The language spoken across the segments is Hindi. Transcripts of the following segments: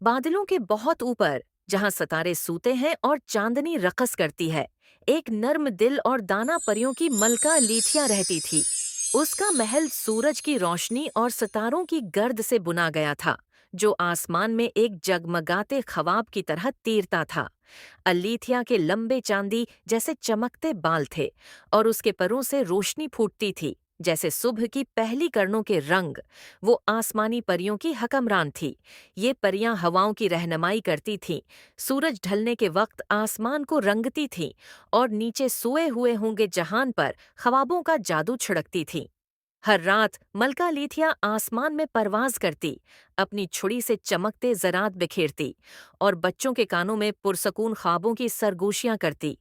बादलों के बहुत ऊपर, जहां सितारे सूते हैं और चांदनी रकस करती है, एक नर्म दिल और दाना परियों की मलका लीथिया रहती थी। उसका महल सूरज की रोशनी और सितारों की गर्द से बुना गया था, जो आसमान में एक जगमगाते ख्वाब की तरह तीरता था। अलीथिया के लंबे चांदी जैसे चमकते बाल थे और उसके परों से रोशनी फूटती थी जैसे सुबह की पहली किरणों के रंग। वो आसमानी परियों की हकमरान थी। ये परियां हवाओं की रहनुमाई करती थीं, सूरज ढलने के वक्त आसमान को रंगती थीं और नीचे सोए हुए होंगे जहान पर ख्वाबों का जादू छिड़कती थीं। हर रात मलका लीथिया आसमान में परवाज करती, अपनी छुरी से चमकते ज़रात बिखेरती और बच्चों के कानों में पुरसकून ख्वाबों की सरगोशियां करती।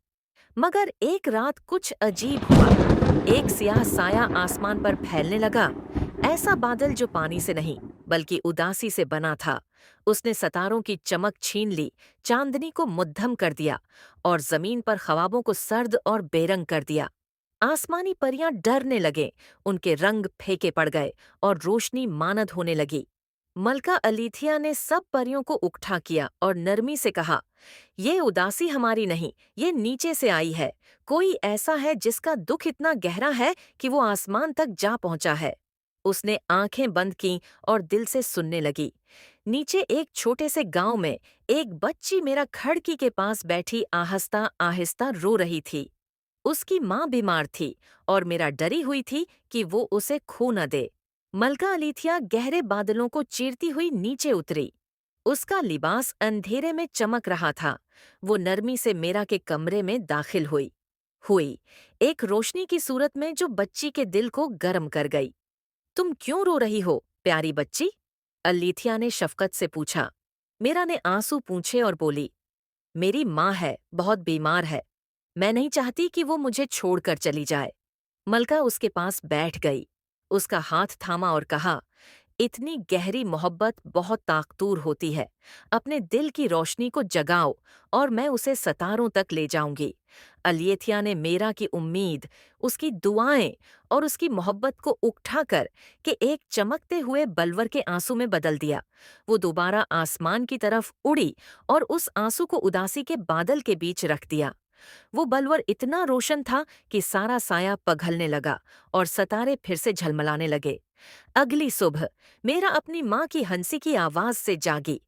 मगर एक रात कुछ अजीब हुआ। एक सियाह साया आसमान पर फैलने लगा, ऐसा बादल जो पानी से नहीं बल्कि उदासी से बना था। उसने सितारों की चमक छीन ली, चांदनी को मुद्दम कर दिया और जमीन पर ख्वाबों को सर्द और बेरंग कर दिया। आसमानी परियां डरने लगे, उनके रंग फीके पड़ गए और रोशनी मानद होने लगी। मलका अलीथिया ने सब परियों को उकठा किया और नरमी से कहा, ये उदासी हमारी नहीं, ये नीचे से आई है। कोई ऐसा है जिसका दुख इतना गहरा है कि वो आसमान तक जा पहुंचा है। उसने आंखें बंद की और दिल से सुनने लगी। नीचे एक छोटे से गांव में एक बच्ची मेरा खड़की के पास बैठी आहिस्ता आहिस्ता रो रही थी। उसकी माँ बीमार थी और मेरा डरी हुई थी कि वो उसे खो न दे। मलका अलीथिया गहरे बादलों को चीरती हुई नीचे उतरी। उसका लिबास अंधेरे में चमक रहा था। वो नरमी से मेरा के कमरे में दाखिल हुई एक रोशनी की सूरत में जो बच्ची के दिल को गर्म कर गई। तुम क्यों रो रही हो, प्यारी बच्ची? अलीथिया ने शफकत से पूछा। मेरा ने आंसू पूंछे और बोली, मेरी माँ है, बहुत बीमार है। मैं नहीं चाहती कि वो मुझे छोड़कर चली जाए। मलका उसके पास बैठ गई, उसका हाथ थामा और कहा, इतनी गहरी मोहब्बत बहुत ताकतूर होती है। अपने दिल की रोशनी को जगाओ और मैं उसे सितारों तक ले जाऊंगी। अलियथिया ने मेरा की उम्मीद, उसकी दुआएं और उसकी मोहब्बत को उकठाकर के एक चमकते हुए बलवर के आंसू में बदल दिया। वो दोबारा आसमान की तरफ उड़ी और उस आंसू को उदासी के बादल के बीच रख दिया। वो बलवर इतना रोशन था कि सारा साया पघलने लगा और सितारे फिर से झलमलाने लगे। अगली सुबह मेरा अपनी माँ की हंसी की आवाज से जागी।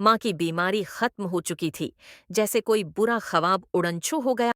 माँ की बीमारी खत्म हो चुकी थी, जैसे कोई बुरा ख्वाब उड़नछू हो गया।